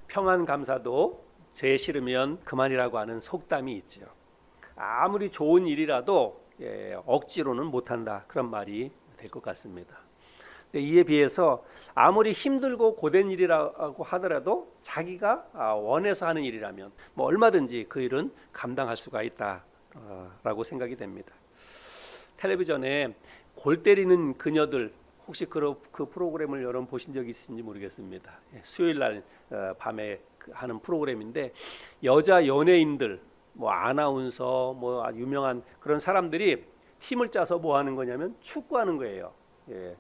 평안 감사도 죄 싫으면 그만이라고 하는 속담이 있죠. 아무리 좋은 일이라도 억지로는 못한다, 그런 말이 될 것 같습니다. 근데 이에 비해서 아무리 힘들고 고된 일이라고 하더라도 자기가 원해서 하는 일이라면 뭐 얼마든지 그 일은 감당할 수가 있다라고 생각이 됩니다. 텔레비전에 골 때리는 그녀들, 혹시 그 프로그램을 여러분 보신 적 있으신지 모르겠습니다. 수요일 날 밤에 하는 프로그램인데, 여자 연예인들, 뭐 아나운서, 뭐 유명한 그런 사람들이 팀을 짜서 뭐 하는 거냐면 축구하는 거예요.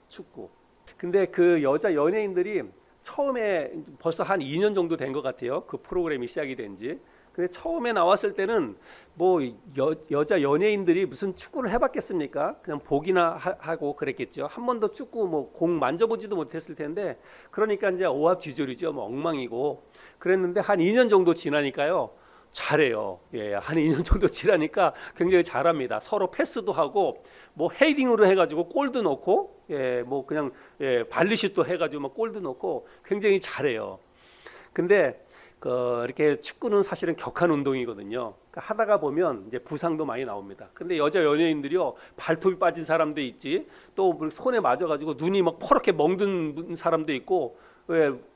축구. 근데 그 여자 연예인들이 처음에 벌써 한 2년 정도 된 것 같아요. 그 프로그램이 시작이 된 지. 근데 처음에 나왔을 때는 뭐 여자 연예인들이 무슨 축구를 해봤겠습니까? 그냥 보기나 하고 그랬겠죠. 한 번도 축구 뭐 공 만져보지도 못했을 텐데, 그러니까 이제 오합지졸이죠. 뭐 엉망이고 그랬는데, 한 2년 정도 지나니까요, 잘해요. 한 2년 정도 지나니까 굉장히 잘합니다. 서로 패스도 하고, 뭐 헤딩으로 해가지고 골도 넣고, 뭐 그냥 발리슛도 해가지고 막 골도 넣고 굉장히 잘해요. 근데 이렇게 축구는 사실은 격한 운동이거든요. 그러니까 하다가 보면 이제 부상도 많이 나옵니다. 근데 여자 연예인들이요, 발톱이 빠진 사람도 있지, 또 손에 맞아가지고 눈이 막 퍼렇게 멍든 사람도 있고,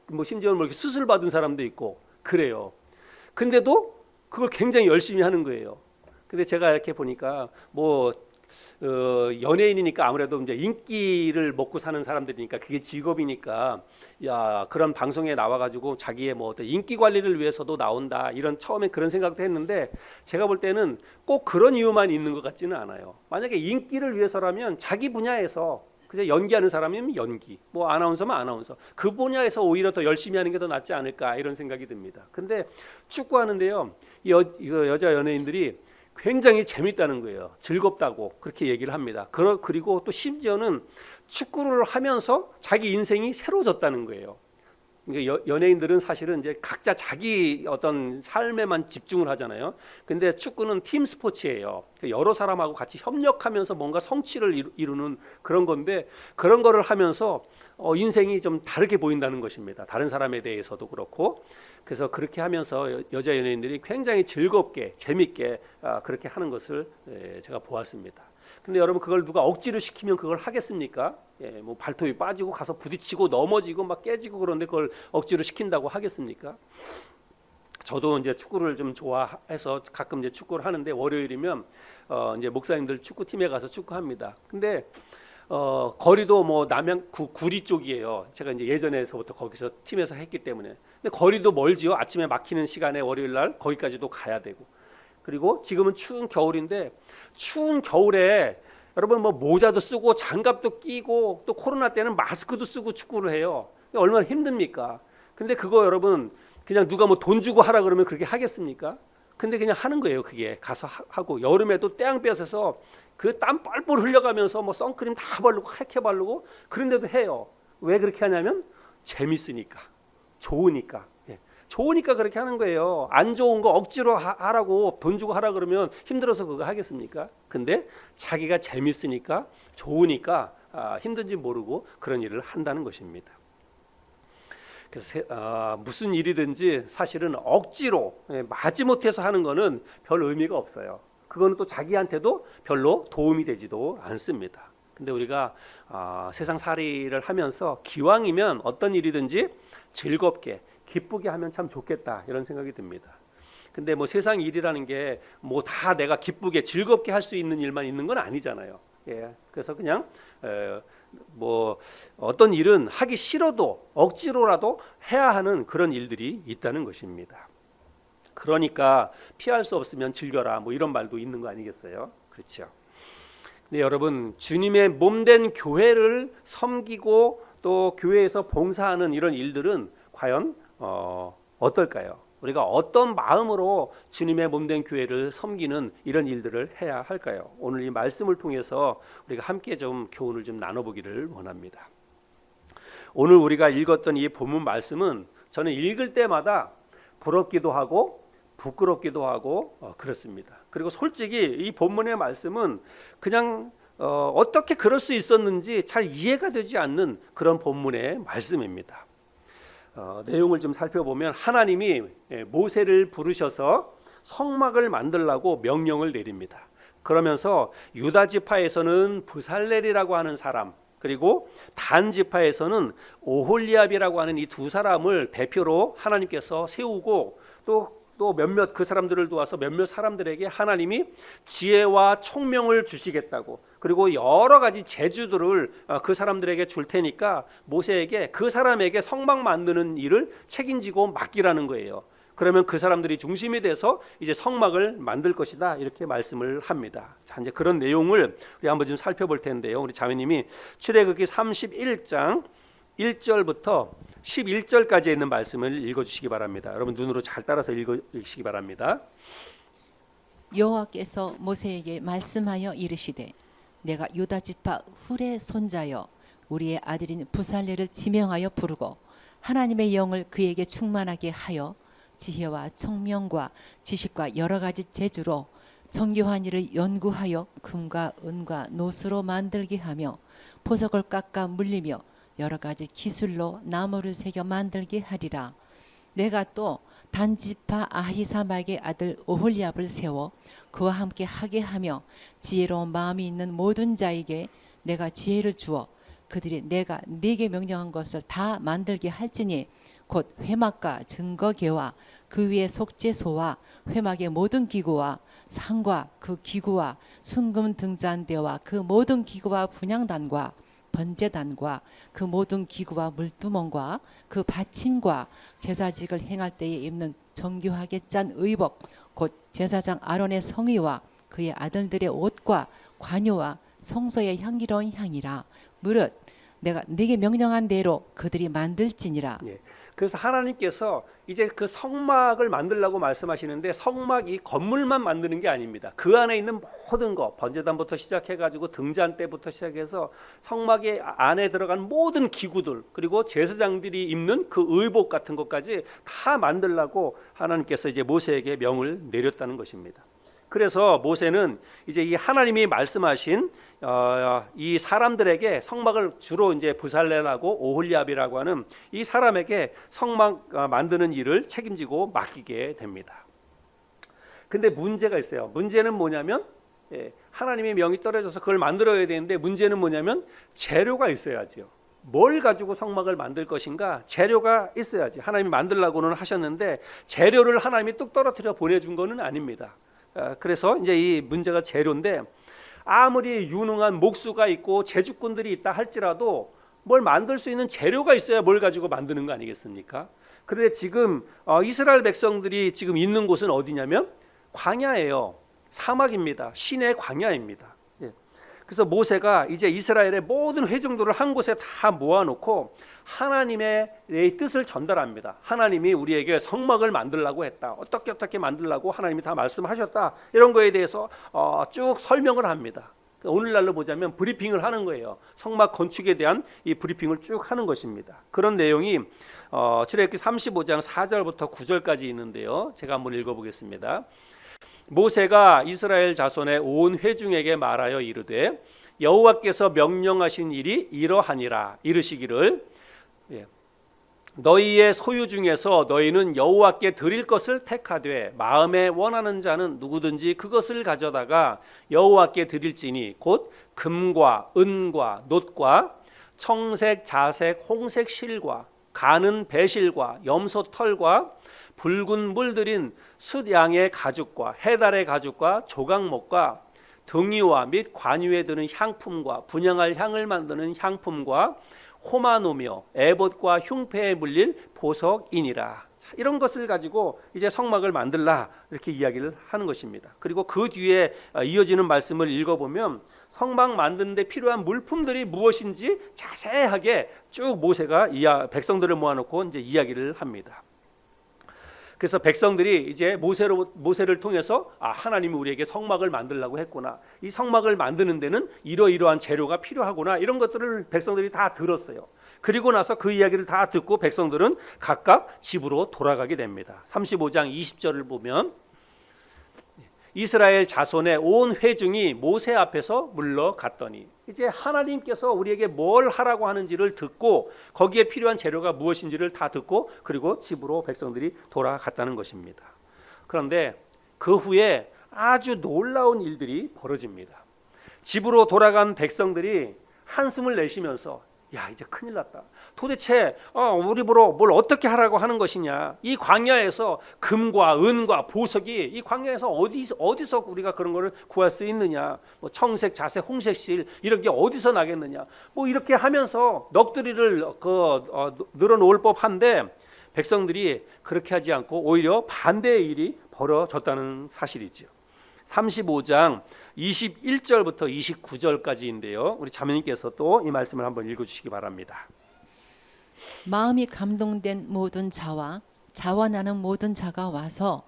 뭐 심지어 뭐 이렇게 수술 받은 사람도 있고 그래요. 근데도 그걸 굉장히 열심히 하는 거예요. 근데 제가 이렇게 보니까 뭐 연예인이니까 아무래도 이제 인기를 먹고 사는 사람들이니까 그게 직업이니까, 야, 그런 방송에 나와가지고 자기의 뭐 어떤 인기 관리를 위해서도 나온다, 이런 처음에 그런 생각도 했는데, 제가 볼 때는 꼭 그런 이유만 있는 것 같지는 않아요. 만약에 인기를 위해서라면 자기 분야에서 그냥 연기하는 사람이면 연기, 뭐 아나운서면 아나운서, 그 분야에서 오히려 더 열심히 하는 게 더 낫지 않을까, 이런 생각이 듭니다. 근데 축구하는데요, 이거 여자 연예인들이 굉장히 재밌다는 거예요. 즐겁다고 그렇게 얘기를 합니다. 그리고 또 심지어는 축구를 하면서 자기 인생이 새로워졌다는 거예요. 그러니까 연예인들은 사실은 이제 각자 자기 어떤 삶에만 집중을 하잖아요. 근데 축구는 팀 스포츠예요. 여러 사람하고 같이 협력하면서 뭔가 성취를 이루는 그런 건데, 그런 거를 하면서 인생이 좀 다르게 보인다는 것입니다. 다른 사람에 대해서도 그렇고. 그래서 그렇게 하면서 여자 연예인들이 굉장히 즐겁게 재밌게 그렇게 하는 것을 제가 보았습니다. 근데 여러분, 그걸 누가 억지로 시키면 그걸 하겠습니까? 뭐 발톱이 빠지고 가서 부딪히고 넘어지고 막 깨지고 그런데 그걸 억지로 시킨다고 하겠습니까? 저도 이제 축구를 좀 좋아해서 가끔 이제 축구를 하는데, 월요일이면 이제 목사님들 축구팀에 가서 축구합니다. 근데 거리도 뭐 남양 구리 쪽이에요. 제가 이제 예전에서부터 거기서 팀에서 했기 때문에. 근데 거리도 멀지요. 아침에 막히는 시간에 월요일 날 거기까지도 가야 되고. 그리고 지금은 추운 겨울인데, 추운 겨울에 여러분 뭐 모자도 쓰고 장갑도 끼고, 또 코로나 때는 마스크도 쓰고 축구를 해요. 얼마나 힘듭니까? 근데 그거 여러분, 그냥 누가 뭐 돈 주고 하라 그러면 그렇게 하겠습니까? 근데 그냥 하는 거예요. 그게 가서 하고, 여름에도 떼양볕에서 그 땀 뻘뻘 흘려가면서 뭐 선크림 다 바르고 핵해 바르고 그런데도 해요. 왜 그렇게 하냐면 재밌으니까, 좋으니까. 좋으니까 그렇게 하는 거예요. 안 좋은 거 억지로 하라고 돈 주고 하라 그러면 힘들어서 그거 하겠습니까? 근데 자기가 재밌으니까, 좋으니까 힘든지 모르고 그런 일을 한다는 것입니다. 그래서 무슨 일이든지 사실은 억지로 마지못해서 하는 거는 별 의미가 없어요. 그거는 또 자기한테도 별로 도움이 되지도 않습니다. 근데 우리가 세상 살이를 하면서 기왕이면 어떤 일이든지 즐겁게 기쁘게 하면 참 좋겠다, 이런 생각이 듭니다. 근데 뭐 세상 일이라는 게 뭐 다 내가 기쁘게 즐겁게 할 수 있는 일만 있는 건 아니잖아요. 그래서 그냥 뭐 어떤 일은 하기 싫어도 억지로라도 해야 하는 그런 일들이 있다는 것입니다. 그러니까 피할 수 없으면 즐겨라, 뭐 이런 말도 있는 거 아니겠어요? 그렇죠. 근데 여러분, 주님의 몸된 교회를 섬기고 또 교회에서 봉사하는 이런 일들은 과연 어떨까요? 우리가 어떤 마음으로 주님의 몸된 교회를 섬기는 이런 일들을 해야 할까요? 오늘 이 말씀을 통해서 우리가 함께 좀 교훈을 좀 나눠보기를 원합니다. 오늘 우리가 읽었던 이 본문 말씀은 저는 읽을 때마다 부럽기도 하고 부끄럽기도 하고 그렇습니다. 그리고 솔직히 이 본문의 말씀은 그냥 어떻게 그럴 수 있었는지 잘 이해가 되지 않는 그런 본문의 말씀입니다. 내용을 좀 살펴보면 하나님이 모세를 부르셔서 성막을 만들라고 명령을 내립니다. 그러면서 유다 지파에서는 부살렐이라고 하는 사람, 그리고 단 지파에서는 오홀리압이라고 하는 이 두 사람을 대표로 하나님께서 세우고 또 몇몇 그 사람들을 도와서 몇몇 사람들에게 하나님이 지혜와 총명을 주시겠다고, 그리고 여러 가지 재주들을 그 사람들에게 줄 테니까 모세에게 그 사람에게 성막 만드는 일을 책임지고 맡기라는 거예요. 그러면 그 사람들이 중심이 돼서 이제 성막을 만들 것이다, 이렇게 말씀을 합니다. 자, 이제 그런 내용을 우리 한번 좀 살펴볼 텐데요. 우리 자매님이 출애굽기 31장 1절부터 11절까지 있는 말씀을 읽어주시기 바랍니다. 여러분 눈으로 잘 따라서 읽으시기 바랍니다. 여호와께서 모세에게 말씀하여 이르시되 내가 유다 지파 훌의 손자여 우리의 아들인 부살레를 지명하여 부르고 하나님의 영을 그에게 충만하게 하여 지혜와 청명과 지식과 여러 가지 재주로 정교한 일을 연구하여 금과 은과 노수로 만들게 하며 보석을 깎아 물리며 여러 가지 기술로 나무를 새겨 만들게 하리라. 내가 또 단지파 아히사막의 아들 오홀리압을 세워 그와 함께 하게 하며 지혜로운 마음이 있는 모든 자에게 내가 지혜를 주어 그들이 내가 네게 명령한 것을 다 만들게 할지니 곧 회막과 증거궤와 그 위에 속죄소와 회막의 모든 기구와 상과 그 기구와 순금 등잔대와 그 모든 기구와 분향단과 번제단과 그 모든 기구와 물두멍과 그 받침과 제사직을 행할 때에 입는 정교하게 짠 의복 곧 제사장 아론의 성의와 그의 아들들의 옷과 관유와 성소의 향기로운 향이라. 무릇 내가 네게 명령한 대로 그들이 만들지니라. 예. 그래서 하나님께서 이제 그 성막을 만들라고 말씀하시는데 성막 이 건물만 만드는 게 아닙니다. 그 안에 있는 모든 것, 번제단부터 시작해가지고 등잔대부터 시작해서 성막의 안에 들어간 모든 기구들, 그리고 제사장들이 입는 그 의복 같은 것까지 다 만들라고 하나님께서 이제 모세에게 명을 내렸다는 것입니다. 그래서 모세는 이제 이 하나님이 말씀하신 이 사람들에게 성막을 주로 이제 부살렐하고 오홀리압이라고 하는 이 사람에게 성막 만드는 일을 책임지고 맡기게 됩니다. 근데 문제가 있어요. 문제는 뭐냐면 하나님의 명이 떨어져서 그걸 만들어야 되는데 문제는 뭐냐면 재료가 있어야죠. 뭘 가지고 성막을 만들 것인가? 재료가 있어야지. 하나님이 만들라고는 하셨는데 재료를 하나님이 뚝 떨어뜨려 보내준 거는 아닙니다. 그래서 이제 이 문제가 재료인데 아무리 유능한 목수가 있고 재주꾼들이 있다 할지라도 뭘 만들 수 있는 재료가 있어야 뭘 가지고 만드는 거 아니겠습니까? 그런데 지금 이스라엘 백성들이 지금 있는 곳은 어디냐면 광야예요. 사막입니다. 시내 광야입니다. 그래서 모세가 이제 이스라엘의 모든 회중들을 한 곳에 다 모아놓고 하나님의 뜻을 전달합니다. 하나님이 우리에게 성막을 만들라고 했다. 어떻게 만들라고 하나님이 다 말씀하셨다. 이런 거에 대해서 쭉 설명을 합니다. 오늘날로 보자면 브리핑을 하는 거예요. 성막 건축에 대한 이 브리핑을 쭉 하는 것입니다. 그런 내용이 출애굽기 35장 4절부터 9절까지 있는데요. 제가 한번 읽어보겠습니다. 모세가 이스라엘 자손의 온 회중에게 말하여 이르되 여호와께서 명령하신 일이 이러하니라. 이르시기를 너희의 소유 중에서 너희는 여호와께 드릴 것을 택하되 마음에 원하는 자는 누구든지 그것을 가져다가 여호와께 드릴지니 곧 금과 은과 놋과 청색 자색 홍색 실과 가는 배실과 염소 털과 붉은 물들인 숫양의 가죽과 해달의 가죽과 조각목과 등이와 및 관유에 드는 향품과 분향할 향을 만드는 향품과 호마노며 에봇과 흉패에 물릴 보석이니라. 이런 것을 가지고 이제 성막을 만들라, 이렇게 이야기를 하는 것입니다. 그리고 그 뒤에 이어지는 말씀을 읽어보면 성막 만드는데 필요한 물품들이 무엇인지 자세하게 쭉 모세가 백성들을 모아놓고 이제 이야기를 합니다. 그래서 백성들이 이제 모세를 통해서 하나님이 우리에게 성막을 만들라고 했구나. 이 성막을 만드는 데는 이러이러한 재료가 필요하구나. 이런 것들을 백성들이 다 들었어요. 그리고 나서 그 이야기를 다 듣고 백성들은 각각 집으로 돌아가게 됩니다. 35장 20절을 보면 이스라엘 자손의 온 회중이 모세 앞에서 물러갔더니 이제 하나님께서 우리에게 뭘 하라고 하는지를 듣고 거기에 필요한 재료가 무엇인지를 다 듣고 그리고 집으로 백성들이 돌아갔다는 것입니다. 그런데 그 후에 아주 놀라운 일들이 벌어집니다. 집으로 돌아간 백성들이 한숨을 내쉬면서 야, 이제 큰일 났다. 도대체 우리 보러 뭘 어떻게 하라고 하는 것이냐. 이 광야에서 금과 은과 보석이 이 광야에서 어디서 우리가 그런 거를 구할 수 있느냐. 뭐 청색, 자색, 홍색실 이런 게 어디서 나겠느냐. 뭐 이렇게 하면서 넋두리를 늘어놓을 법한데 백성들이 그렇게 하지 않고 오히려 반대의 일이 벌어졌다는 사실이죠. 35장 21절부터 29절까지인데요. 우리 자매님께서 또 이 말씀을 한번 읽어주시기 바랍니다. 마음이 감동된 모든 자와 자원하는 모든 자가 와서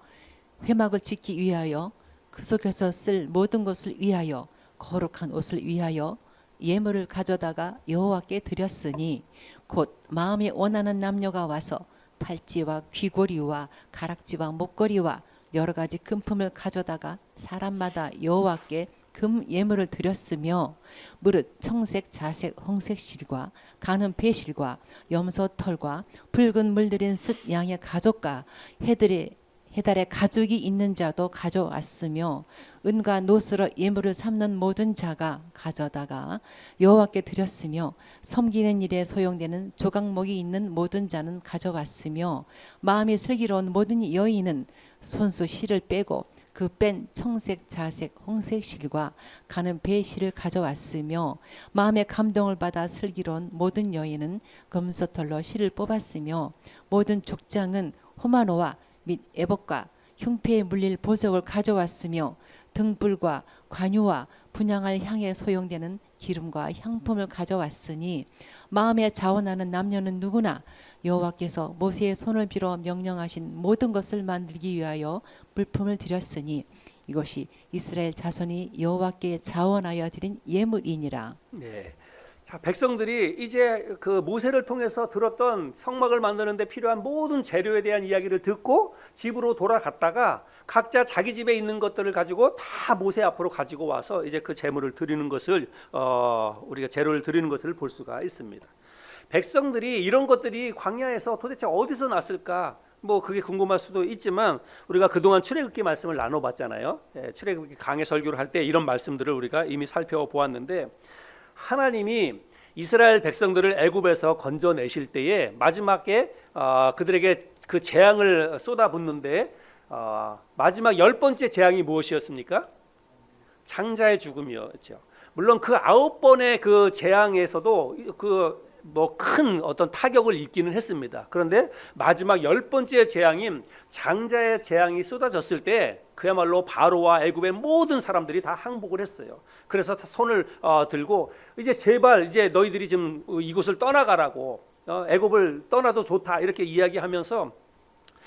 회막을 짓기 위하여 그 속에서 쓸 모든 것을 위하여 거룩한 옷을 위하여 예물을 가져다가 여호와께 드렸으니 곧 마음이 원하는 남녀가 와서 팔찌와 귀고리와 가락지와 목걸이와 여러 가지 금품을 가져다가 사람마다 여호와께 금 예물을 드렸으며 무릇 청색, 자색, 홍색 실과 가는 배실과 염소 털과 붉은 물들인 숫 양의 가족과 해달의 가죽이 있는 자도 가져왔으며 은과 노스로 예물을 삼는 모든 자가 가져다가 여호와께 드렸으며 섬기는 일에 소용되는 조각목이 있는 모든 자는 가져왔으며 마음이 슬기로운 모든 여인은 손수 실을 빼고 그 뺀 청색, 자색, 홍색 실과 가는 배실을 가져왔으며 마음의 감동을 받아 슬기로운 모든 여인은 금소털로 실을 뽑았으며 모든 족장은 호마노와 및 애복과 흉패에 물릴 보석을 가져왔으며 등불과 관유와 분향할 향에 소용되는 기름과 향품을 가져왔으니 마음에 자원하는 남녀는 누구나 여호와께서 모세의 손을 빌어 명령하신 모든 것을 만들기 위하여 물품을 드렸으니 이것이 이스라엘 자손이 여호와께 자원하여 드린 예물이니라. 네. 자, 백성들이 이제 그 모세를 통해서 들었던 성막을 만드는 데 필요한 모든 재료에 대한 이야기를 듣고 집으로 돌아갔다가 각자 자기 집에 있는 것들을 가지고 다 모세 앞으로 가지고 와서 이제 그 재물을 드리는 것을 우리가 재료를 드리는 것을 볼 수가 있습니다. 백성들이 이런 것들이 광야에서 도대체 어디서 났을까? 뭐 그게 궁금할 수도 있지만 우리가 그동안 출애굽기 말씀을 나눠봤잖아요. 출애굽기 강해 설교를 할 때 이런 말씀들을 우리가 이미 살펴보았는데 하나님이 이스라엘 백성들을 애굽에서 건져내실 때에 마지막에 그들에게 그 재앙을 쏟아붓는데 마지막 10번째 재앙이 무엇이었습니까? 장자의 죽음이었죠. 물론 그 9번의 그 재앙에서도 뭐 큰 어떤 타격을 입기는 했습니다. 그런데 마지막 10번째 재앙인 장자의 재앙이 쏟아졌을 때 그야말로 바로와 애굽의 모든 사람들이 다 항복을 했어요. 그래서 다 손을 들고 이제 제발 이제 너희들이 지금 이곳을 떠나가라고 애굽을 떠나도 좋다 이렇게 이야기하면서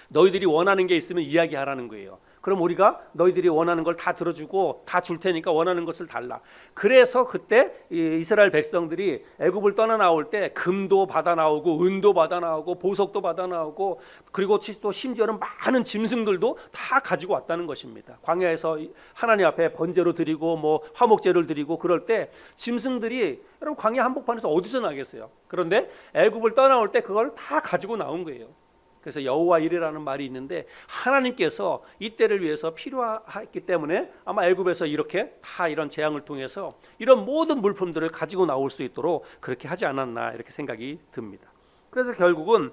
너희들이 원하는 게 있으면 이야기하라는 거예요. 그럼 우리가 너희들이 원하는 걸 다 들어주고 다 줄 테니까 원하는 것을 달라. 그래서 그때 이스라엘 백성들이 애굽을 떠나 나올 때 금도 받아 나오고 은도 받아 나오고 보석도 받아 나오고 그리고 또 심지어는 많은 짐승들도 다 가지고 왔다는 것입니다. 광야에서 하나님 앞에 번제로 드리고 뭐 화목제를 드리고 그럴 때 짐승들이 여러분 광야 한복판에서 어디서 나겠어요? 그런데 애굽을 떠나올 때 그걸 다 가지고 나온 거예요. 그래서 여호와 일이라는 말이 있는데 하나님께서 이때를 위해서 필요했기 때문에 아마 애굽에서 이렇게 다 이런 재앙을 통해서 이런 모든 물품들을 가지고 나올 수 있도록 그렇게 하지 않았나 이렇게 생각이 듭니다. 그래서 결국은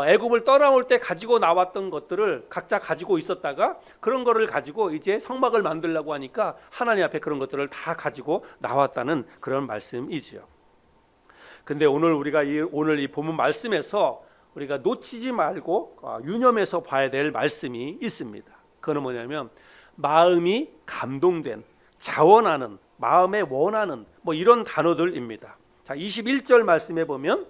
애굽을 떠나올 때 가지고 나왔던 것들을 각자 가지고 있었다가 그런 거를 가지고 이제 성막을 만들려고 하니까 하나님 앞에 그런 것들을 다 가지고 나왔다는 그런 말씀이지요. 근데 우리가 오늘 이 본문 말씀에서 우리가 놓치지 말고 유념해서 봐야 될 말씀이 있습니다. 그거는 뭐냐면 마음이 감동된, 자원하는, 마음에 원하는 뭐 이런 단어들입니다. 자, 21절 말씀에 보면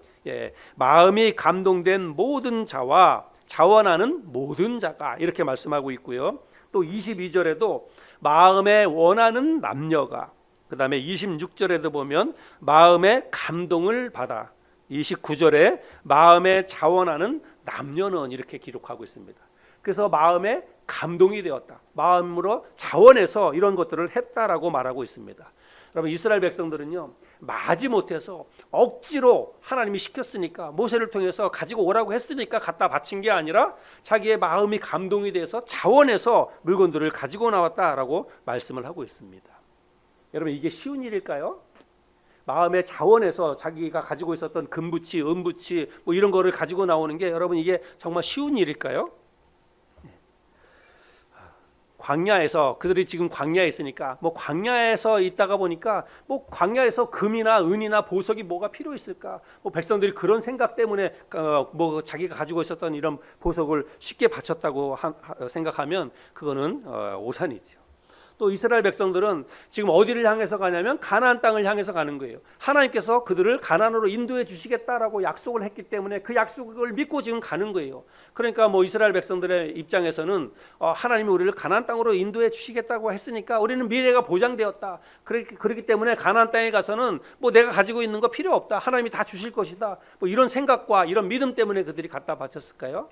마음이 감동된 모든 자와 자원하는 모든 자가 이렇게 말씀하고 있고요. 또 22절에도 마음에 원하는 남녀가, 그 다음에 26절에도 보면 마음에 감동을 받아, 29절에 마음에 자원하는 남녀는 이렇게 기록하고 있습니다. 그래서 마음에 감동이 되었다, 마음으로 자원해서 이런 것들을 했다라고 말하고 있습니다. 여러분 이스라엘 백성들은요 마지 못해서 억지로 하나님이 시켰으니까 모세를 통해서 가지고 오라고 했으니까 갖다 바친 게 아니라 자기의 마음이 감동이 돼서 자원해서 물건들을 가지고 나왔다라고 말씀을 하고 있습니다. 여러분 이게 쉬운 일일까요? 마음의 자원에서 자기가 가지고 있었던 금부치, 은부치 뭐 이런 거를 가지고 나오는 게 여러분 이게 정말 쉬운 일일까요? 광야에서 그들이 지금 광야에 있으니까 뭐 광야에서 있다가 보니까 뭐 광야에서 금이나 은이나 보석이 뭐가 필요 있을까? 뭐 백성들이 그런 생각 때문에 뭐 자기가 가지고 있었던 이런 보석을 쉽게 바쳤다고 생각하면 그거는 오산이죠. 또 이스라엘 백성들은 지금 어디를 향해서 가냐면 가나안 땅을 향해서 가는 거예요. 하나님께서 그들을 가나안으로 인도해 주시겠다라고 약속을 했기 때문에 그 약속을 믿고 지금 가는 거예요. 그러니까 뭐 이스라엘 백성들의 입장에서는 하나님이 우리를 가나안 땅으로 인도해 주시겠다고 했으니까 우리는 미래가 보장되었다. 그렇기 때문에 가나안 땅에 가서는 뭐 내가 가지고 있는 거 필요 없다. 하나님이 다 주실 것이다. 뭐 이런 생각과 이런 믿음 때문에 그들이 갖다 바쳤을까요?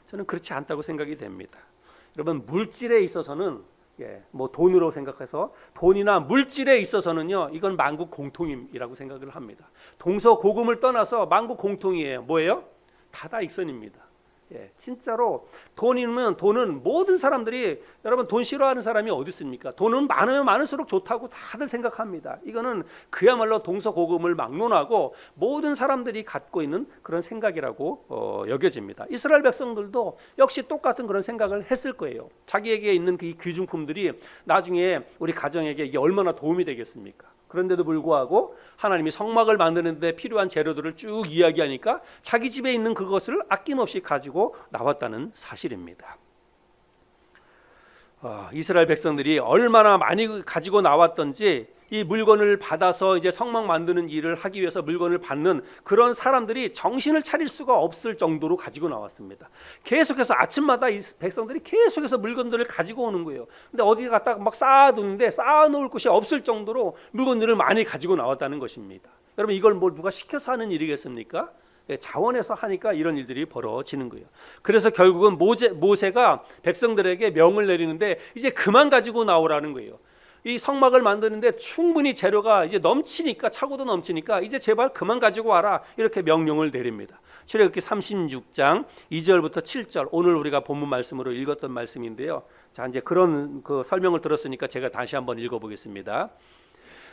저는 그렇지 않다고 생각이 됩니다. 여러분 물질에 있어서는 뭐 돈으로 생각해서 돈이나 물질에 있어서는요 이건 만국 공통이라고 생각을 합니다. 동서고금을 떠나서 만국 공통이에요. 뭐예요? 다다익선입니다. 진짜로 돈이면 돈은 모든 사람들이 여러분 돈 싫어하는 사람이 어디 있습니까? 돈은 많으면 많을수록 좋다고 다들 생각합니다. 이거는 그야말로 동서고금을 막론하고 모든 사람들이 갖고 있는 그런 생각이라고 여겨집니다. 이스라엘 백성들도 역시 똑같은 그런 생각을 했을 거예요. 자기에게 있는 그 귀중품들이 나중에 우리 가정에게 이게 얼마나 도움이 되겠습니까? 그런데도 불구하고 하나님이 성막을 만드는 데 필요한 재료들을 쭉 이야기하니까 자기 집에 있는 그것을 아낌없이 가지고 나왔다는 사실입니다. 이스라엘 백성들이 얼마나 많이 가지고 나왔던지 이 물건을 받아서 이제 성막 만드는 일을 하기 위해서 물건을 받는 그런 사람들이 정신을 차릴 수가 없을 정도로 가지고 나왔습니다. 계속해서 아침마다 이 백성들이 계속해서 물건들을 가지고 오는 거예요. 근데 어디 갖다가 막 쌓아두는데 쌓아놓을 곳이 없을 정도로 물건들을 많이 가지고 나왔다는 것입니다. 여러분 이걸 뭐 누가 시켜서 하는 일이겠습니까? 자원해서 하니까 이런 일들이 벌어지는 거예요. 그래서 결국은 모세가 백성들에게 명을 내리는데 이제 그만 가지고 나오라는 거예요. 이 성막을 만드는데 충분히 재료가 이제 넘치니까 차고도 넘치니까 이제 제발 그만 가지고 와라 이렇게 명령을 내립니다. 출애굽기 36장 2절부터 7절 오늘 우리가 본문 말씀으로 읽었던 말씀인데요. 자 이제 그런 그 설명을 들었으니까 제가 다시 한번 읽어보겠습니다.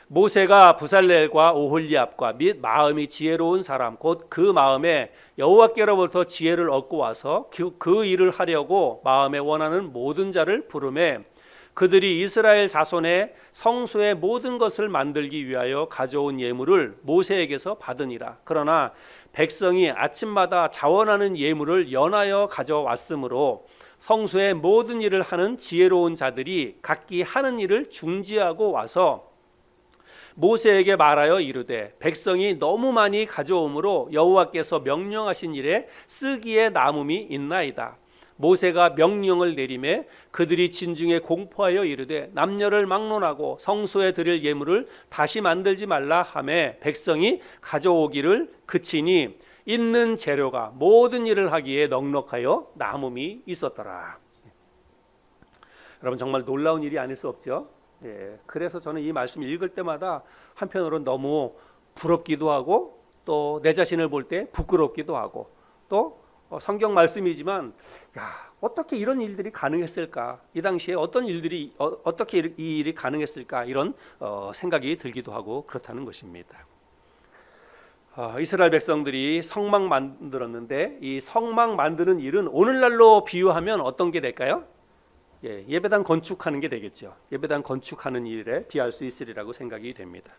모세가 부살렐과 오홀리압과 및 마음이 지혜로운 사람 곧 그 마음에 여호와께로부터 지혜를 얻고 와서 그 일을 하려고 마음에 원하는 모든 자를 부르매 그들이 이스라엘 자손의 성소의 모든 것을 만들기 위하여 가져온 예물을 모세에게서 받으니라. 그러나 백성이 아침마다 자원하는 예물을 연하여 가져왔으므로 성소의 모든 일을 하는 지혜로운 자들이 각기 하는 일을 중지하고 와서 모세에게 말하여 이르되 백성이 너무 많이 가져오므로 여호와께서 명령하신 일에 쓰기에 남음이 있나이다. 모세가 명령을 내리매 그들이 진중에 공포하여 이르되 남녀를 막론하고 성소에 드릴 예물을 다시 만들지 말라 하매 백성이 가져오기를 그치니 있는 재료가 모든 일을 하기에 넉넉하여 남음이 있었더라. 여러분 정말 놀라운 일이 아닐 수 없죠. 그래서 저는 이 말씀 읽을 때마다 한편으로는 너무 부럽기도 하고 또 내 자신을 볼 때 부끄럽기도 하고 또 성경 말씀이지만 어떻게 이런 일들이 가능했을까? 이 당시에 어떻게 이 일이 가능했을까? 이런 생각이 들기도 하고 그렇다는 것입니다. 이스라엘 백성들이 성막 만들었는데 이 성막 만드는 일은 오늘날로 비유하면 어떤 게 될까요? 예배당 건축하는 게 되겠죠. 예배당 건축하는 일에 비할 수 있으리라고 생각이 됩니다.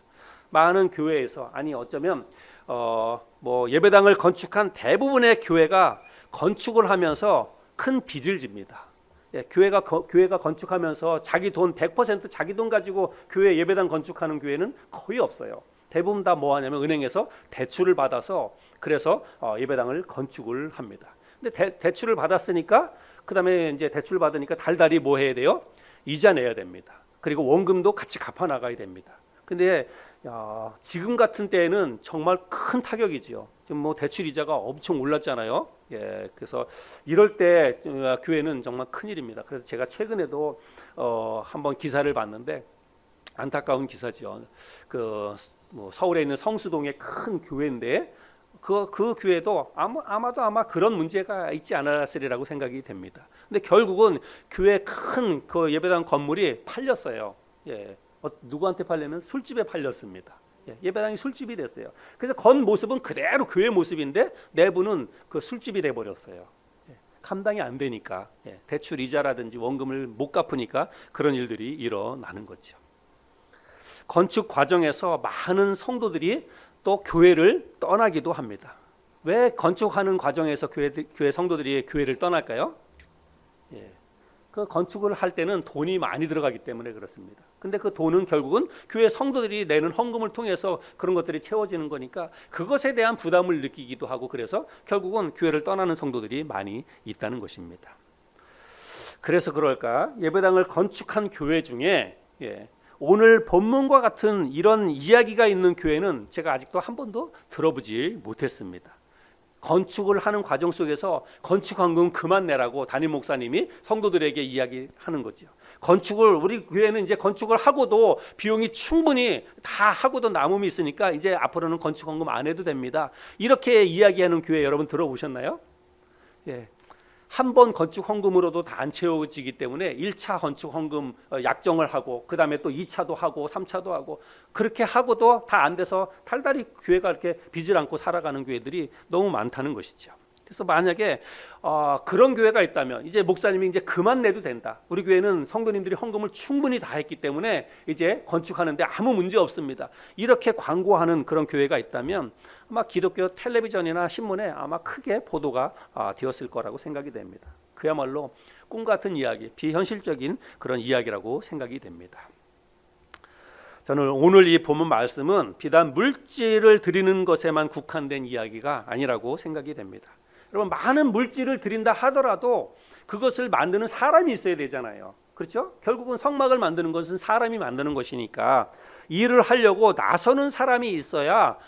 많은 교회에서 어쩌면 뭐 예배당을 건축한 대부분의 교회가 건축을 하면서 큰 빚을 집니다. 교회가 건축하면서 자기 돈 100% 자기 돈 가지고 교회 예배당 건축하는 교회는 거의 없어요. 대부분 다 뭐 하냐면 은행에서 대출을 받아서 그래서 예배당을 건축을 합니다. 근데 대출을 받았으니까 그다음에 이제 대출 받으니까 달달이 뭐 해야 돼요? 이자 내야 됩니다. 그리고 원금도 같이 갚아 나가야 됩니다. 근데 지금 같은 때에는 정말 큰 타격이지요. 지금 뭐 대출 이자가 엄청 올랐잖아요. 그래서 이럴 때 교회는 정말 큰 일입니다. 그래서 제가 최근에도 한번 기사를 봤는데 안타까운 기사죠. 뭐 서울에 있는 성수동의 큰 교회인데 그 교회도 아마도 그런 문제가 있지 않았으리라고 생각이 됩니다. 근데 결국은 교회 큰 그 예배당 건물이 팔렸어요. 예. 누구한테 팔려면 술집에 팔렸습니다. 예. 예배당이 술집이 됐어요. 그래서 겉 모습은 그대로 교회 모습인데 내부는 그 술집이 돼 버렸어요. 예. 감당이 안 되니까 예. 대출 이자라든지 원금을 못 갚으니까 그런 일들이 일어나는 거죠. 건축 과정에서 많은 성도들이 또 교회를 떠나기도 합니다. 왜 건축하는 과정에서 교회 성도들이 교회를 떠날까요? 예. 그 건축을 할 때는 돈이 많이 들어가기 때문에 그렇습니다. 근데 그 돈은 결국은 교회 성도들이 내는 헌금을 통해서 그런 것들이 채워지는 거니까 그것에 대한 부담을 느끼기도 하고 그래서 결국은 교회를 떠나는 성도들이 많이 있다는 것입니다. 그래서 그럴까? 예배당을 건축한 교회 중에 오늘 본문과 같은 이런 이야기가 있는 교회는 제가 아직도 한 번도 들어보지 못했습니다. 건축을 하는 과정 속에서 건축헌금 그만 내라고 담임 목사님이 성도들에게 이야기하는 거죠. 우리 교회는 이제 건축을 하고도 비용이 충분히 다 하고도 남음이 있으니까 이제 앞으로는 건축헌금 안 해도 됩니다. 이렇게 이야기하는 교회 여러분 들어보셨나요? 예. 한 번 건축 헌금으로도 다 안 채워지기 때문에 1차 건축 헌금 약정을 하고 그다음에 또 2차도 하고 3차도 하고 그렇게 하고도 다 안 돼서 탈달이 교회가 이렇게 빚을 안고 살아가는 교회들이 너무 많다는 것이죠. 그래서 만약에 그런 교회가 있다면 이제 목사님이 이제 그만 내도 된다. 우리 교회는 성도님들이 헌금을 충분히 다 했기 때문에 이제 건축하는데 아무 문제 없습니다. 이렇게 광고하는 그런 교회가 있다면 아마 기독교 텔레비전이나 신문에 아마 크게 보도가 되었을 거라고 생각이 됩니다. 그야말로 꿈 같은 이야기, 비현실적인 그런 이야기라고 생각이 됩니다. 저는 오늘 이 본문 말씀은 비단 물질을 드리는 것에만 국한된 이야기가 아니라고 생각이 됩니다. 여러분 많은 물질을 드린다 하더라도 그것을 만드는 사람이 있어야 되잖아요. 그렇죠? 결국은 성막을 만드는 것은 사람이 만드는 것이니까 일을 하려고 나서는 사람이 있어야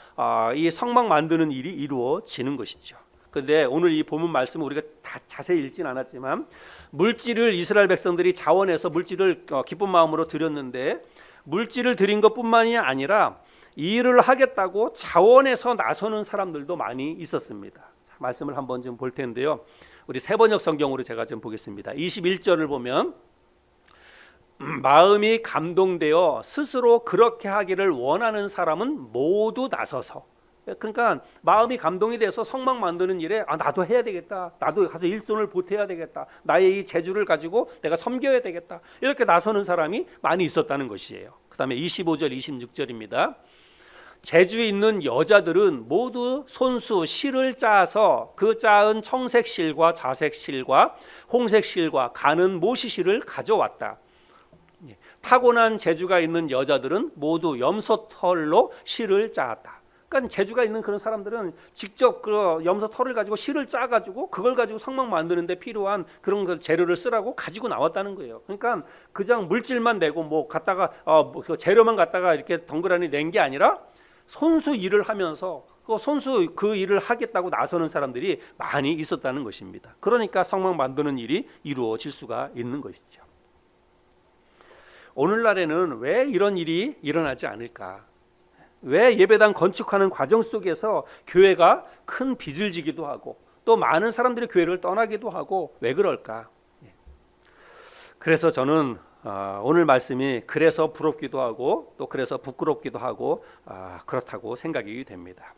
이 성막 만드는 일이 이루어지는 것이죠. 그런데 오늘 이 본문 말씀을 우리가 다 자세히 읽진 않았지만 물질을 이스라엘 백성들이 자원해서 물질을 기쁜 마음으로 드렸는데 물질을 드린 것뿐만이 아니라 일을 하겠다고 자원해서 나서는 사람들도 많이 있었습니다. 말씀을 한번 좀 볼 텐데요. 우리 세번역 성경으로 제가 좀 보겠습니다. 21절을 보면 마음이 감동되어 스스로 그렇게 하기를 원하는 사람은 모두 나서서 그러니까 마음이 감동이 돼서 성막 만드는 일에 나도 해야 되겠다. 나도 가서 일손을 보태야 되겠다. 나의 이 재주를 가지고 내가 섬겨야 되겠다. 이렇게 나서는 사람이 많이 있었다는 것이에요. 그 다음에 25절 26절입니다. 재주 있는 여자들은 모두 손수 실을 짜서 그 짜은 청색 실과 자색 실과 홍색 실과 가는 모시실을 가져왔다. 타고난 재주가 있는 여자들은 모두 염소털로 실을 짜았다. 그러니까 재주가 있는 그런 사람들은 직접 그 염소털을 가지고 실을 짜가지고 그걸 가지고 성막 만드는데 필요한 그런 재료를 쓰라고 가지고 나왔다는 거예요. 그러니까 그냥 물질만 내고 뭐 갖다가 그 재료만 갖다가 이렇게 덩그러니 낸 게 아니라 손수 일을 하면서 손수 그 일을 하겠다고 나서는 사람들이 많이 있었다는 것입니다. 그러니까 성막 만드는 일이 이루어질 수가 있는 것이죠. 오늘날에는 왜 이런 일이 일어나지 않을까? 왜 예배당 건축하는 과정 속에서 교회가 큰 빚을 지기도 하고 또 많은 사람들이 교회를 떠나기도 하고 왜 그럴까? 그래서 저는 오늘 말씀이 그래서 부럽기도 하고 또 그래서 부끄럽기도 하고 그렇다고 생각이 됩니다.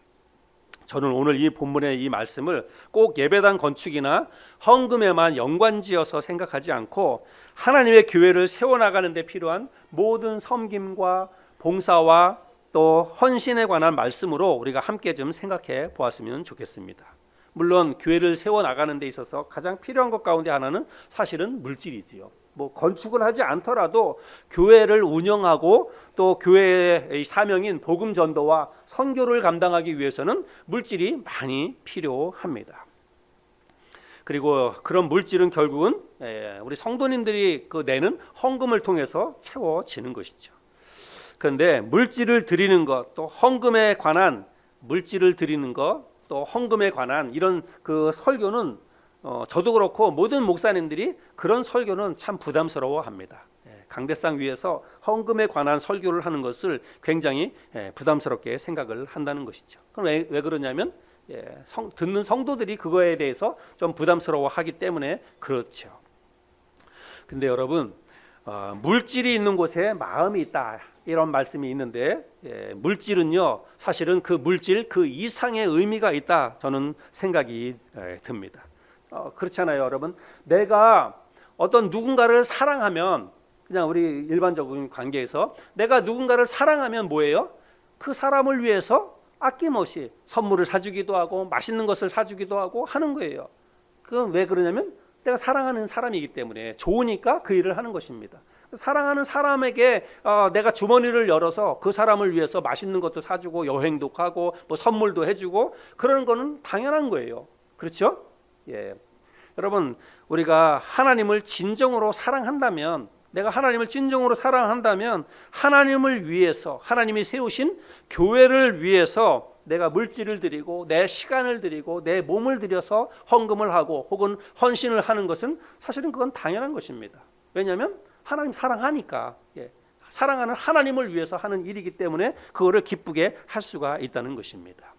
저는 오늘 이 본문의 이 말씀을 꼭 예배당 건축이나 헌금에만 연관지어서 생각하지 않고 하나님의 교회를 세워나가는 데 필요한 모든 섬김과 봉사와 또 헌신에 관한 말씀으로 우리가 함께 좀 생각해 보았으면 좋겠습니다. 물론 교회를 세워나가는 데 있어서 가장 필요한 것 가운데 하나는 사실은 물질이지요. 뭐 건축을 하지 않더라도 교회를 운영하고 또 교회의 사명인 복음 전도와 선교를 감당하기 위해서는 물질이 많이 필요합니다. 그리고 그런 물질은 결국은 우리 성도님들이 그 내는 헌금을 통해서 채워지는 것이죠. 그런데 물질을 드리는 것, 또 헌금에 관한 물질을 드리는 것, 또 헌금에 관한 이런 그 설교는 저도 그렇고 모든 목사님들이 그런 설교는 참 부담스러워합니다. 강대상 위에서 헌금에 관한 설교를 하는 것을 굉장히 부담스럽게 생각을 한다는 것이죠. 그럼 왜 그러냐면 듣는 성도들이 그거에 대해서 좀 부담스러워하기 때문에 그렇죠. 근데 여러분, 물질이 있는 곳에 마음이 있다, 이런 말씀이 있는데, 물질은요 사실은 그 물질 그 이상의 의미가 있다, 저는 생각이 듭니다. 그렇잖아요 여러분. 내가 어떤 누군가를 사랑하면, 그냥 우리 일반적인 관계에서 내가 누군가를 사랑하면 뭐예요? 그 사람을 위해서 아낌없이 선물을 사주기도 하고 맛있는 것을 사주기도 하고 하는 거예요. 그건 왜 그러냐면 내가 사랑하는 사람이기 때문에, 좋으니까 그 일을 하는 것입니다. 사랑하는 사람에게 내가 주머니를 열어서 그 사람을 위해서 맛있는 것도 사주고 여행도 가고 뭐 선물도 해주고 그러는 거는 당연한 거예요. 그렇죠? 여러분, 우리가 하나님을 진정으로 사랑한다면, 내가 하나님을 진정으로 사랑한다면 하나님을 위해서, 하나님이 세우신 교회를 위해서 내가 물질을 드리고 내 시간을 드리고 내 몸을 들여서 헌금을 하고 혹은 헌신을 하는 것은 사실은 그건 당연한 것입니다. 왜냐하면 하나님 사랑하니까, 사랑하는 하나님을 위해서 하는 일이기 때문에 그거를 기쁘게 할 수가 있다는 것입니다.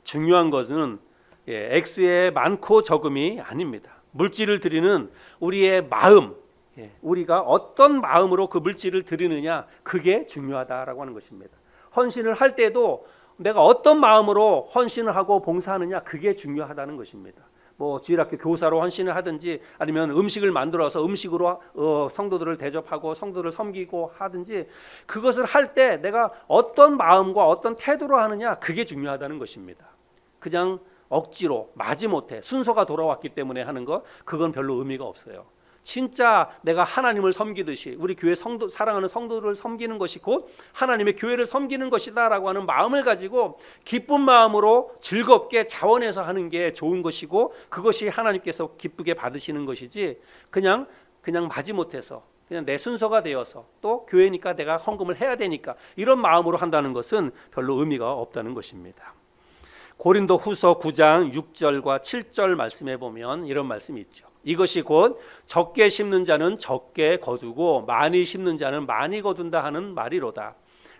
중요한 것은 액수의 많고 적음이 아닙니다. 물질을 드리는 우리의 마음, 우리가 어떤 마음으로 그 물질을 드리느냐, 그게 중요하다라고 하는 것입니다. 헌신을 할 때도 내가 어떤 마음으로 헌신을 하고 봉사하느냐, 그게 중요하다는 것입니다. 뭐 주일학교 교사로 헌신을 하든지 아니면 음식을 만들어서 음식으로 성도들을 대접하고 성도를 섬기고 하든지, 그것을 할 때 내가 어떤 마음과 어떤 태도로 하느냐, 그게 중요하다는 것입니다. 그냥 억지로 마지못해 순서가 돌아왔기 때문에 하는 거, 그건 별로 의미가 없어요. 진짜 내가 하나님을 섬기듯이 우리 교회 성도, 사랑하는 성도를 섬기는 것이 곧 하나님의 교회를 섬기는 것이다라고 하는 마음을 가지고 기쁜 마음으로 즐겁게 자원해서 하는 게 좋은 것이고, 그것이 하나님께서 기쁘게 받으시는 것이지, 그냥 마지못해서 그냥 내 순서가 되어서 또 교회니까 내가 헌금을 해야 되니까 이런 마음으로 한다는 것은 별로 의미가 없다는 것입니다. 고린도 후서 9장 6절과 7절 말씀해 보면 이런 말씀이 있죠. 이것이 곧 적게 심는 자는 적게 거두고 많이 심는 자는 많이 거둔다 하는 말이로다.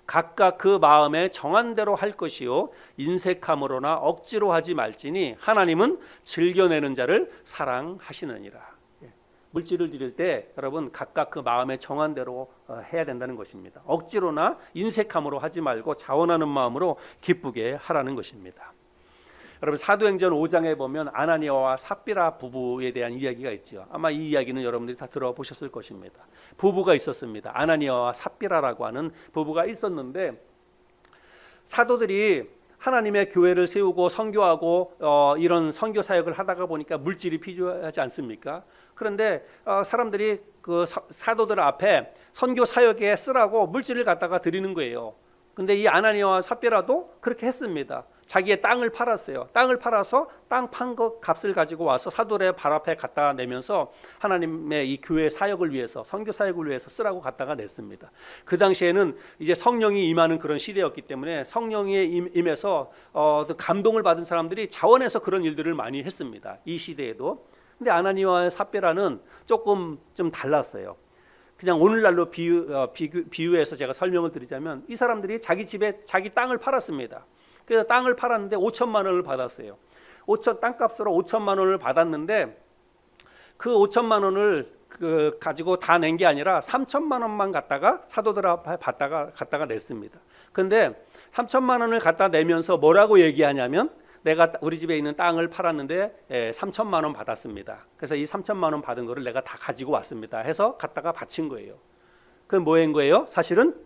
각각 그 마음에 정한 대로 할 것이요 인색함으로나 억지로 하지 말지니 하나님은 즐겨내는 자를 사랑하시느니라. 물질을 드릴 때 여러분, 각각 그 마음에 정한 대로 해야 된다는 것입니다. 억지로나 인색함으로 하지 말고 자원하는 마음으로 기쁘게 하라는 것입니다. 여러분, 사도행전 5장에 보면 아나니아와 삽비라 부부에 대한 이야기가 있죠. 아마 이 이야기는 여러분들이 다 들어보셨을 것입니다. 부부가 있었습니다. 아나니아와 삽비라라고 하는 부부가 있었는데, 사도들이 하나님의 교회를 세우고 선교하고 이런 선교 사역을 하다가 보니까 물질이 필요하지 않습니까? 그런데 사람들이 그 사도들 앞에 선교 사역에 쓰라고 물질을 갖다가 드리는 거예요. 근데 이 아나니아와 삽비라도 그렇게 했습니다. 자기의 땅을 팔았어요. 땅을 팔아서 땅 판 것 값을 가지고 와서 사도들의 발 앞에 갖다 내면서 하나님의 이 교회 사역을 위해서, 선교 사역을 위해서 쓰라고 갖다가 냈습니다. 그 당시에는 이제 성령이 임하는 그런 시대였기 때문에 성령이 임해서 감동을 받은 사람들이 자원해서 그런 일들을 많이 했습니다. 이 시대에도. 근데 아나니아와 삽비라는 조금 좀 달랐어요. 그냥 오늘날로 비유해서 제가 설명을 드리자면, 이 사람들이 자기 집에 자기 땅을 팔았습니다. 그래서 땅을 팔았는데 5천만 원을 받았어요. 땅값으로 5천만 원을 받았는데, 그 5천만 원을 가지고 다 낸 게 아니라 3천만 원만 갖다가 사도들 앞에 갖다가 냈습니다. 그런데 3천만 원을 갖다 내면서 뭐라고 얘기하냐면, 내가 우리 집에 있는 땅을 팔았는데 3천만 원 받았습니다. 그래서 이 3천만 원 받은 거를 내가 다 가지고 왔습니다 해서 갖다가 바친 거예요. 그건 뭐인 거예요? 사실은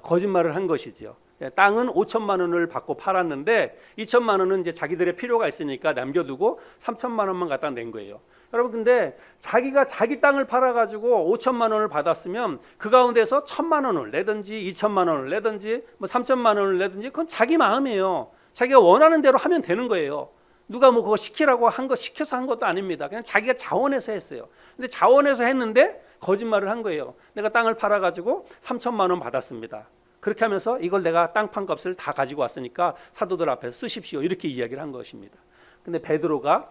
거짓말을 한 것이죠. 땅은 5천만 원을 받고 팔았는데 2천만 원은 이제 자기들의 필요가 있으니까 남겨두고 3천만 원만 갖다 낸 거예요. 여러분, 근데 자기가 자기 땅을 팔아가지고 5천만 원을 받았으면 그 가운데서 1,000만 원을 내든지 2천만 원을 내든지 뭐 3천만 원을 내든지 그건 자기 마음이에요. 자기가 원하는 대로 하면 되는 거예요. 누가 뭐 그거 시키라고 시켜서 한 것도 아닙니다. 그냥 자기가 자원해서 했어요. 근데 자원해서 했는데 거짓말을 한 거예요. 내가 땅을 팔아가지고 3천만 원 받았습니다. 그렇게 하면서 이걸 내가 땅 판 값을 다 가지고 왔으니까 사도들 앞에서 쓰십시오, 이렇게 이야기를 한 것입니다. 근데 베드로가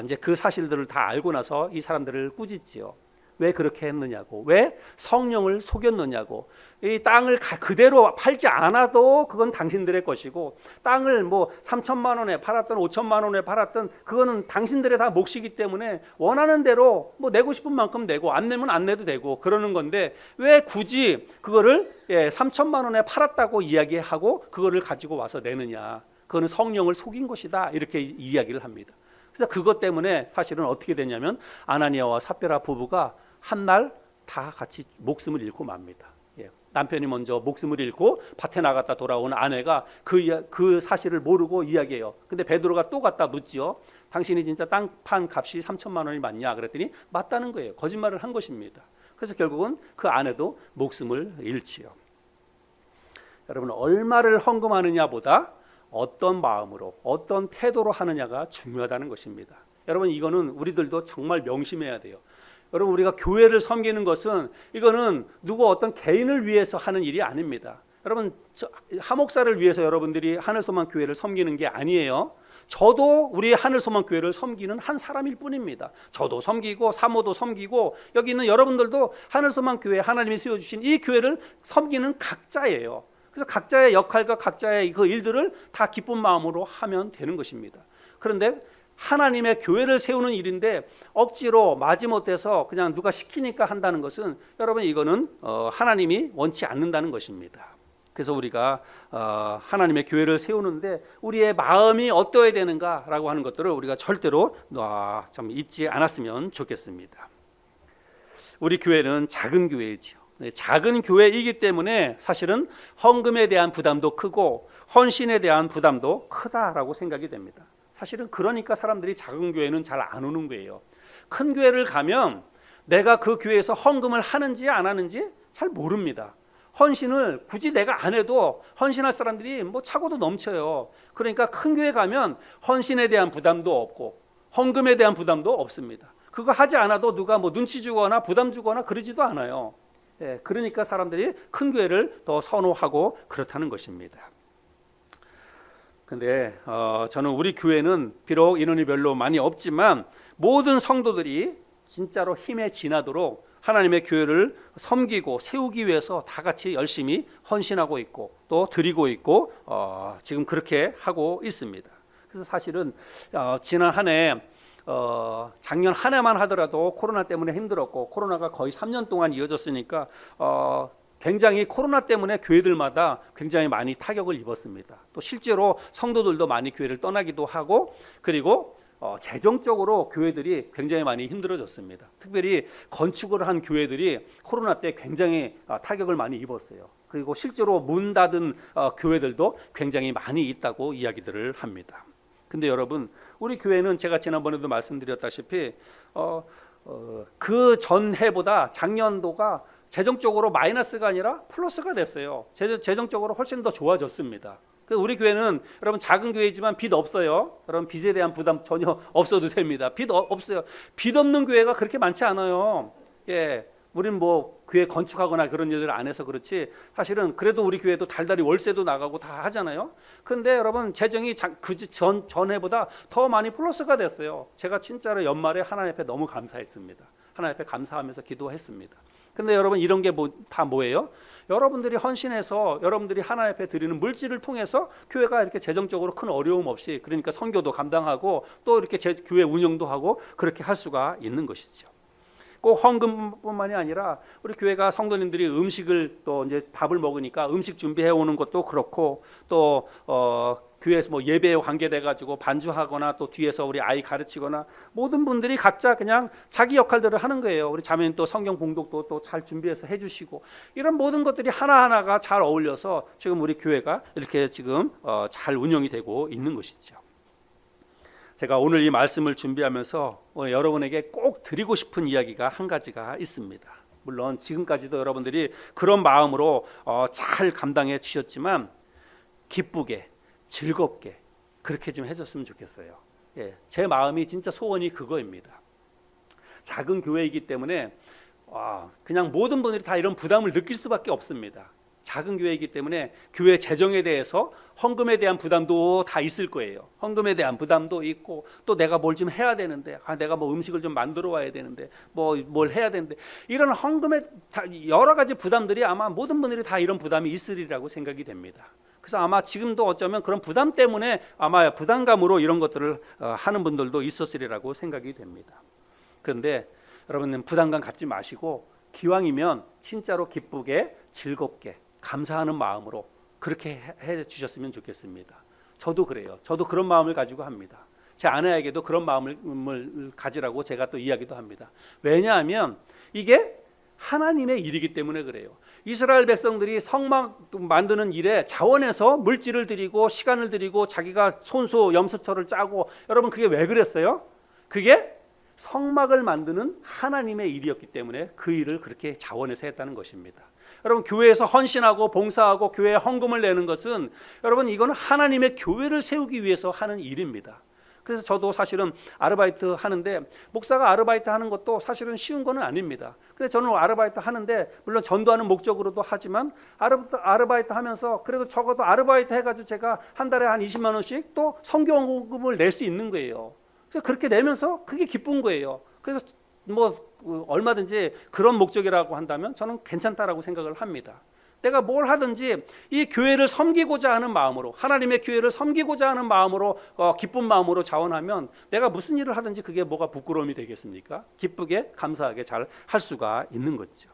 이제 그 사실들을 다 알고 나서 이 사람들을 꾸짖지요. 왜 그렇게 했느냐고, 왜 성령을 속였느냐고. 이 땅을 그대로 팔지 않아도 그건 당신들의 것이고, 땅을 뭐 3천만 원에 팔았던 5천만 원에 팔았던 그거는 당신들의 다 몫이기 때문에 원하는 대로 뭐 내고 싶은 만큼 내고 안 내면 안 내도 되고 그러는 건데, 왜 굳이 그거를 3천만 원에 팔았다고 이야기하고 그거를 가지고 와서 내느냐. 그거는 성령을 속인 것이다, 이렇게 이야기를 합니다. 그래서 그것 때문에 사실은 어떻게 되냐면 아나니아와 삽비라 부부가 한 날 다 같이 목숨을 잃고 맙니다. 남편이 먼저 목숨을 잃고 밭에 나갔다 돌아온 아내가 그 사실을 모르고 이야기해요. 근데 베드로가 또 갖다 묻지요. 당신이 진짜 땅 판 값이 3천만 원이 맞냐? 그랬더니 맞다는 거예요. 거짓말을 한 것입니다. 그래서 결국은 그 아내도 목숨을 잃지요. 여러분, 얼마를 헌금하느냐보다 어떤 마음으로, 어떤 태도로 하느냐가 중요하다는 것입니다. 여러분, 이거는 우리들도 정말 명심해야 돼요. 여러분, 우리가 교회를 섬기는 것은 이거는 누구 어떤 개인을 위해서 하는 일이 아닙니다. 여러분, 하목사를 위해서 여러분들이 하늘소망 교회를 섬기는 게 아니에요. 저도 우리 하늘소망 교회를 섬기는 한 사람일 뿐입니다. 저도 섬기고 사모도 섬기고 여기 있는 여러분들도 하늘소망 교회, 하나님이 세워주신 이 교회를 섬기는 각자예요. 그래서 각자의 역할과 각자의 그 일들을 다 기쁜 마음으로 하면 되는 것입니다. 그런데 하나님의 교회를 세우는 일인데 억지로 마지못해서 그냥 누가 시키니까 한다는 것은, 여러분, 이거는 하나님이 원치 않는다는 것입니다. 그래서 우리가 하나님의 교회를 세우는데 우리의 마음이 어떠해야 되는가라고 하는 것들을 우리가 절대로 좀 잊지 않았으면 좋겠습니다. 우리 교회는 작은 교회이지요. 작은 교회이기 때문에 사실은 헌금에 대한 부담도 크고 헌신에 대한 부담도 크다라고 생각이 됩니다. 사실은 그러니까 사람들이 작은 교회는 잘 안 오는 거예요. 큰 교회를 가면 내가 그 교회에서 헌금을 하는지 안 하는지 잘 모릅니다. 헌신을 굳이 내가 안 해도 헌신할 사람들이 뭐 차고도 넘쳐요. 그러니까 큰 교회 가면 헌신에 대한 부담도 없고 헌금에 대한 부담도 없습니다. 그거 하지 않아도 누가 뭐 눈치 주거나 부담 주거나 그러지도 않아요. 그러니까 사람들이 큰 교회를 더 선호하고 그렇다는 것입니다. 근데 저는 우리 교회는 비록 인원이 별로 많이 없지만 모든 성도들이 진짜로 힘에 지나도록 하나님의 교회를 섬기고 세우기 위해서 다 같이 열심히 헌신하고 있고 또 드리고 있고 지금 그렇게 하고 있습니다. 그래서 사실은 지난 한 해 작년 한 해만 하더라도 코로나 때문에 힘들었고 코로나가 거의 3년 동안 이어졌으니까 굉장히 코로나 때문에 교회들마다 굉장히 많이 타격을 입었습니다. 또 실제로 성도들도 많이 교회를 떠나기도 하고, 그리고 재정적으로 교회들이 굉장히 많이 힘들어졌습니다. 특별히 건축을 한 교회들이 코로나 때 굉장히 타격을 많이 입었어요. 그리고 실제로 문 닫은 교회들도 굉장히 많이 있다고 이야기들을 합니다. 근데 여러분, 우리 교회는 제가 지난번에도 말씀드렸다시피 그 전해보다 작년도가 재정적으로 마이너스가 아니라 플러스가 됐어요. 재정적으로 훨씬 더 좋아졌습니다. 우리 교회는 여러분 작은 교회지만 빚 없어요. 여러분 빚에 대한 부담 전혀 없어도 됩니다. 빚 없어요. 빚 없는 교회가 그렇게 많지 않아요. 우리는 뭐 교회 건축하거나 그런 일을 안 해서 그렇지 사실은 그래도 우리 교회도 달달이 월세도 나가고 다 하잖아요. 그런데 여러분 재정이 그 전해보다 더 많이 플러스가 됐어요. 제가 진짜로 연말에 하나님 앞에 너무 감사했습니다. 하나님 앞에 감사하면서 기도했습니다. 근데 여러분 이런 게 다 뭐예요? 여러분들이 헌신해서 여러분들이 하나님 앞에 드리는 물질을 통해서 교회가 이렇게 재정적으로 큰 어려움 없이, 그러니까 선교도 감당하고 또 이렇게 교회 운영도 하고 그렇게 할 수가 있는 것이죠. 꼭 헌금뿐만이 아니라 우리 교회가 성도님들이 음식을 또 이제 밥을 먹으니까 음식 준비해 오는 것도 그렇고 또 교회에서 뭐 예배에 관계돼 가지고 반주하거나 또 뒤에서 우리 아이 가르치거나 모든 분들이 각자 그냥 자기 역할들을 하는 거예요. 우리 자매님 또 성경 봉독도 또 잘 준비해서 해주시고 이런 모든 것들이 하나하나가 잘 어울려서 지금 우리 교회가 이렇게 지금 잘 운영이 되고 있는 것이죠. 제가 오늘 이 말씀을 준비하면서 오늘 여러분에게 꼭 드리고 싶은 이야기가 한 가지가 있습니다. 물론 지금까지도 여러분들이 그런 마음으로 잘 감당해 주셨지만 기쁘게 즐겁게 그렇게 좀 해줬으면 좋겠어요. 제 마음이 진짜 소원이 그거입니다. 작은 교회이기 때문에 그냥 모든 분들이 다 이런 부담을 느낄 수밖에 없습니다. 작은 교회이기 때문에 교회 재정에 대해서 헌금에 대한 부담도 다 있을 거예요. 헌금에 대한 부담도 있고 또 내가 뭘 좀 해야 되는데 내가 뭐 음식을 좀 만들어 와야 되는데 뭘 해야 되는데 이런 헌금에 여러 가지 부담들이 아마 모든 분들이 다 이런 부담이 있으리라고 생각이 됩니다. 그래서 아마 지금도 어쩌면 그런 부담 때문에 아마 부담감으로 이런 것들을 하는 분들도 있었으리라고 생각이 됩니다. 그런데 여러분은 부담감 갖지 마시고 기왕이면 진짜로 기쁘게 즐겁게 감사하는 마음으로 그렇게 해 주셨으면 좋겠습니다. 저도 그래요. 저도 그런 마음을 가지고 합니다. 제 아내에게도 그런 마음을 가지라고 제가 또 이야기도 합니다. 왜냐하면 이게 하나님의 일이기 때문에 그래요. 이스라엘 백성들이 성막 만드는 일에 자원해서 물질을 들이고 시간을 들이고 자기가 손수 염소처를 짜고 여러분 그게 왜 그랬어요? 그게 성막을 만드는 하나님의 일이었기 때문에 그 일을 그렇게 자원해서 했다는 것입니다. 여러분 교회에서 헌신하고 봉사하고 교회에 헌금을 내는 것은 여러분 이거는 하나님의 교회를 세우기 위해서 하는 일입니다. 그래서 저도 사실은 아르바이트 하는데 목사가 아르바이트 하는 것도 사실은 쉬운 거는 아닙니다. 근데 저는 아르바이트 하는데 물론 전도하는 목적으로도 하지만 아르바이트 하면서 그래도 적어도 아르바이트 해가지고 제가 한 달에 한 20만 원씩 또 성경원금을 낼 수 있는 거예요. 그래서 그렇게 내면서 그게 기쁜 거예요. 그래서 뭐 얼마든지 그런 목적이라고 한다면 저는 괜찮다라고 생각을 합니다. 내가 뭘 하든지 이 교회를 섬기고자 하는 마음으로 하나님의 교회를 섬기고자 하는 마음으로 기쁜 마음으로 자원하면 내가 무슨 일을 하든지 그게 뭐가 부끄러움이 되겠습니까? 기쁘게 감사하게 잘 할 수가 있는 거죠.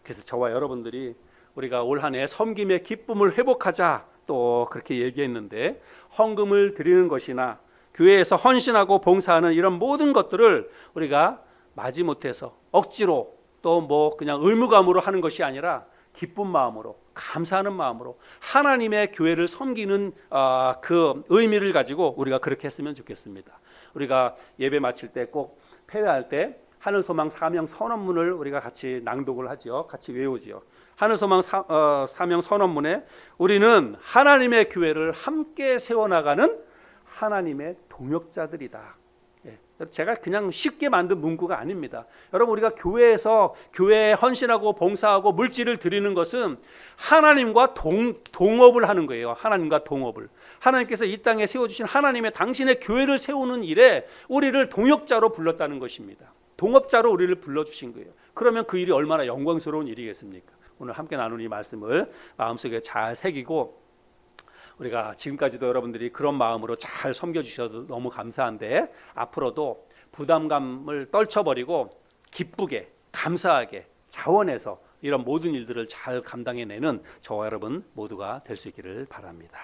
그래서 저와 여러분들이 우리가 올 한 해 섬김의 기쁨을 회복하자 또 그렇게 얘기했는데 헌금을 드리는 것이나 교회에서 헌신하고 봉사하는 이런 모든 것들을 우리가 마지못해서 억지로 또 뭐 그냥 의무감으로 하는 것이 아니라 기쁜 마음으로 감사하는 마음으로 하나님의 교회를 섬기는 그 의미를 가지고 우리가 그렇게 했으면 좋겠습니다. 우리가 예배 마칠 때 꼭 폐회할 때 하늘소망 사명 선언문을 우리가 같이 낭독을 하죠. 같이 외우죠. 하늘소망 사명 선언문에 우리는 하나님의 교회를 함께 세워나가는 하나님의 동역자들이다. 제가 그냥 쉽게 만든 문구가 아닙니다. 여러분 우리가 교회에서 교회에 헌신하고 봉사하고 물질을 드리는 것은 하나님과 동업을 하는 거예요. 하나님과 동업을. 하나님께서 이 땅에 세워주신 하나님의 당신의 교회를 세우는 일에 우리를 동역자로 불렀다는 것입니다. 동업자로 우리를 불러주신 거예요. 그러면 그 일이 얼마나 영광스러운 일이겠습니까? 오늘 함께 나눈 이 말씀을 마음속에 잘 새기고 우리가 지금까지도 여러분들이 그런 마음으로 잘 섬겨주셔도 너무 감사한데 앞으로도 부담감을 떨쳐버리고 기쁘게 감사하게 자원해서 이런 모든 일들을 잘 감당해내는 저와 여러분 모두가 될 수 있기를 바랍니다.